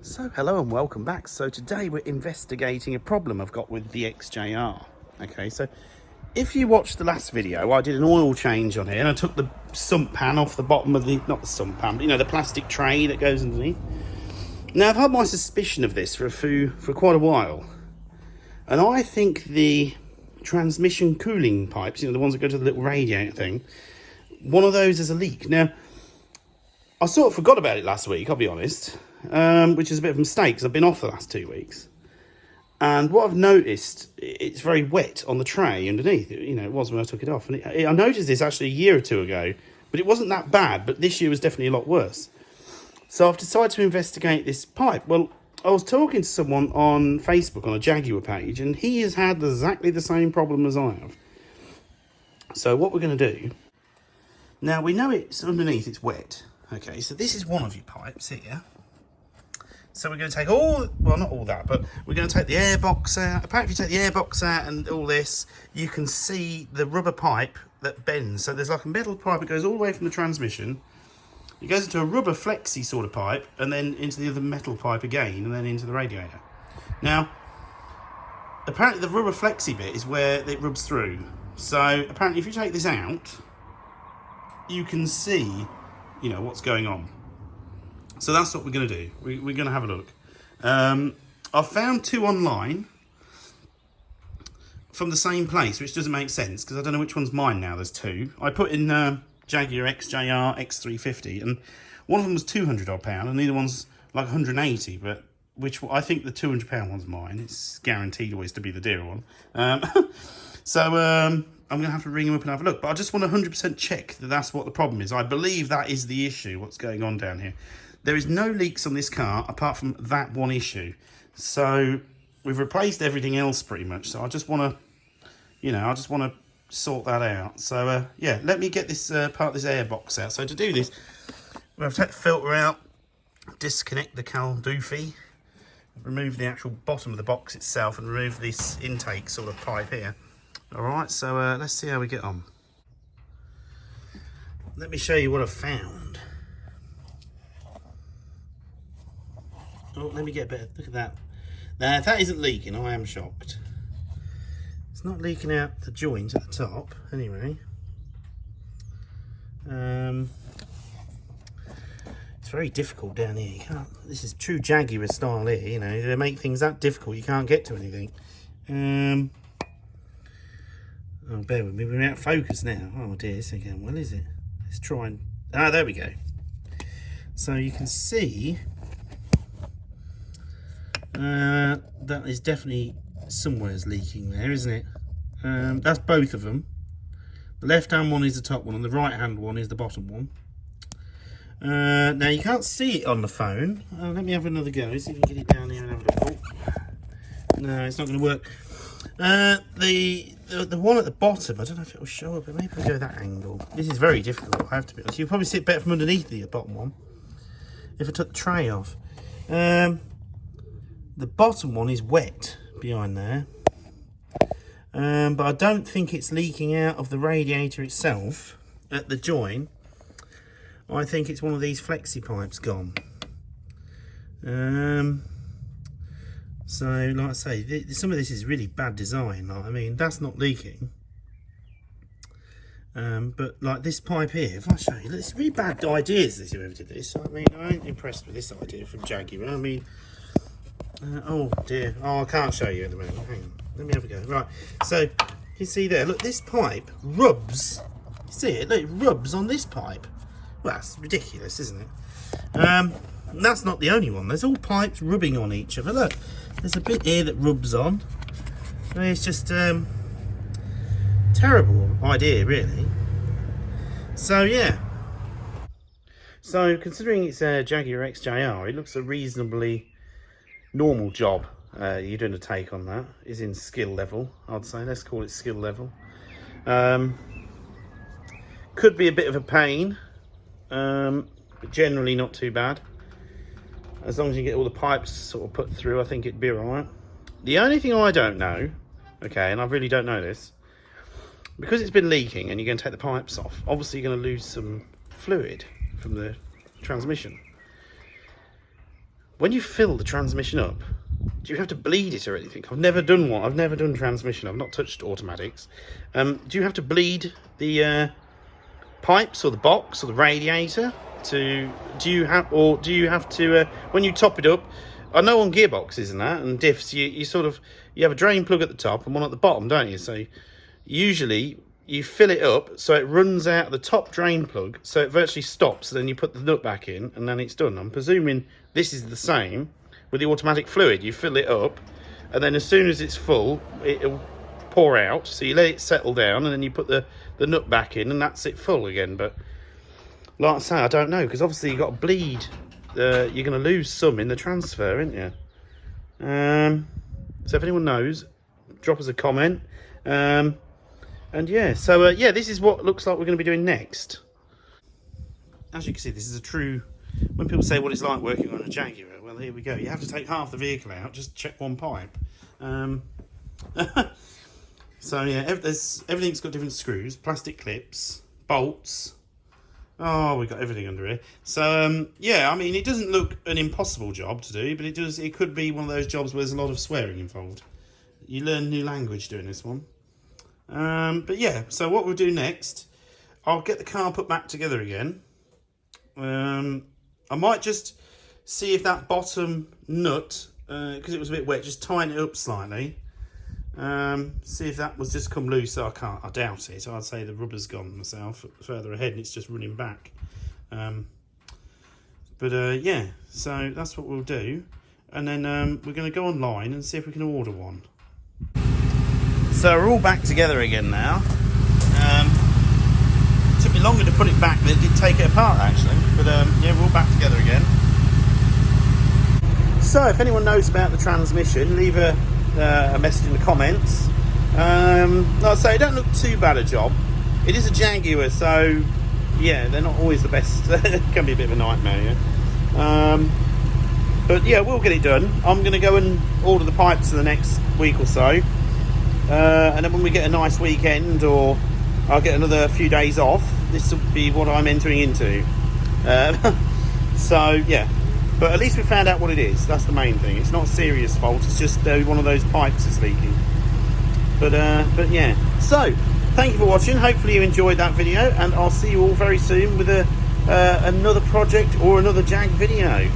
So hello and welcome back. So today we're investigating a problem I've got with the XJR. Okay, so if you watched the last video, I did an oil change on here and I took the sump pan off the bottom of the, not the sump pan, but you know, the plastic tray that goes underneath. Now I've had my suspicion of this for quite a while. And I think the transmission cooling pipes, you know, the ones that go to the little radiator thing, one of those is a leak. Now, I sort of forgot about it last week, I'll be honest. Which is a bit of a mistake because I've been off the last 2 weeks. And what I've noticed, it's very wet on the tray underneath. You know, it was when I took it off. And I noticed this actually a year or two ago, but it wasn't that bad. But this year was definitely a lot worse. So I've decided to investigate this pipe. Well, I was talking to someone on Facebook on a Jaguar page, and he has had exactly the same problem as I have. So what we're going to do, now we know it's underneath, it's wet. Okay, so this is one of your pipes here. So we're going to take all, well, not all that, but we're going to take the air box out. Apparently if you take the air box out and all this, you can see the rubber pipe that bends. So there's like a metal pipe that goes all the way from the transmission. It goes into a rubber flexi sort of pipe and then into the other metal pipe again and then into the radiator. Now, apparently the rubber flexi bit is where it rubs through. So apparently if you take this out, you can see, you know, what's going on. So that's what we're going to do. We're going to have a look. I've found two online from the same place, which doesn't make sense because I don't know which one's mine now. There's two. I put in Jaguar XJR X350 and one of them was £200 odd, and the other one's like 180, but which I think the £200 one's mine. It's guaranteed always to be the dearer one. I'm going to have to ring him up and have a look. But I just want to 100% check that that's what the problem is. I believe that is the issue, what's going on down here. There is no leaks on this car apart from that one issue. So we've replaced everything else pretty much. So I just want to, you know, I just want to sort that out. So yeah, let me get this part of this air box out. So to do this, we'll have to take the filter out, disconnect the cal doofy, remove the actual bottom of the box itself and remove this intake sort of pipe here. All right, so let's see how we get on. Let me show you what I've found. Oh, let me get better. Look at that. Now, if that isn't leaking, I am shocked. It's not leaking out the joint at the top, anyway. It's very difficult down here. You can't. This is true Jaguar style here. You know, they make things that difficult you can't get to anything. Oh, bear with me. We're out of focus now. Oh dear, this ain't going well, is it? Let's try and. Ah, there we go. So you can see. That is definitely somewhere's leaking there, isn't it? That's both of them. The left hand one is the top one and the right hand one is the bottom one. Now you can't see it on the phone. Let me have another go, see if we can get it down here and have a look. Oh. No, it's not going to work. The one at the bottom, I don't know if it will show up, but maybe we'll go that angle. This is very difficult, I have to be honest. You'll probably see it better from underneath the bottom one if I took the tray off. The bottom one is wet behind there, but I don't think it's leaking out of the radiator itself at the join. I think it's one of these flexi pipes gone. So, like I say, some of this is really bad design. Like, I mean, that's not leaking. But like this pipe here, if I show you, it's really bad ideas this whoever did this. I mean, I ain't impressed with this idea from Jaguar. I mean, oh dear. Oh, I can't show you at the moment. Hang on. Let me have a go. Right. So, you see there, look, this pipe rubs. You see it? Look, it rubs on this pipe. Well, that's ridiculous, isn't it? And that's not the only one. There's all pipes rubbing on each other. Look, there's a bit here that rubs on. I mean, it's just terrible idea, really. So, yeah. So, considering it's a Jaguar XJR, it looks a reasonably normal job you're doing a take on that. Is in skill level, I'd say. Let's call it skill level. Could be a bit of a pain, but generally not too bad. As long as you get all the pipes sort of put through, I think it'd be alright. The only thing I don't know, okay, and I really don't know this, because it's been leaking and you're going to take the pipes off, obviously you're going to lose some fluid from the transmission. when you fill the transmission up, do you have to bleed it or anything? I've never done one. I've never done transmission. I've not touched automatics. Do you have to bleed the pipes or the box or the radiator? Do you have to when you top it up? I know on gearboxes and that and diffs, you have a drain plug at the top and one at the bottom, don't you? So usually you fill it up so it runs out the top drain plug, so it virtually stops. So then you put the nut back in and then it's done. I'm presuming this is the same with the automatic fluid. You fill it up and then as soon as it's full, it'll pour out. So you let it settle down and then you put the nut back in and that's it full again. But like I say, I don't know, because obviously you've got to bleed. You're going to lose some in the transfer, aren't you? So if anyone knows, drop us a comment. And yeah, so yeah, this is what it looks like we're going to be doing next. As you can see, this is a true, when people say what it's like working on a Jaguar, well, here we go. You have to take half the vehicle out just to check one pipe. So yeah, everything's got different screws, plastic clips, bolts. Oh, we've got everything under here. So yeah, I mean, it doesn't look an impossible job to do, but it could be one of those jobs where there's a lot of swearing involved. You learn new language doing this one. But yeah, so what we'll do next, I'll get the car put back together again. I might just see if that bottom nut, because it was a bit wet, just tighten it up slightly. See if that was just come loose. I doubt it. I'd say the rubber's gone myself further ahead and it's just running back. Yeah, so that's what we'll do. And then we're going to go online and see if we can order one. So we're all back together again now. It took me longer to put it back than it did take it apart actually. But yeah, we're all back together again. So if anyone knows about the transmission, leave a message in the comments. Like I say, it don't look too bad a job. It is a Jaguar, so yeah, they're not always the best. It can be a bit of a nightmare, yeah. But yeah, we'll get it done. I'm going to go and order the pipes for the next week or so, and then when we get a nice weekend or I'll get another few days off, this will be what I'm entering into. So yeah, but at least we found out what it is. That's the main thing. It's not a serious fault. It's just one of those pipes is leaking. But yeah. So thank you for watching. Hopefully you enjoyed that video, and I'll see you all very soon with another project or another Jag video.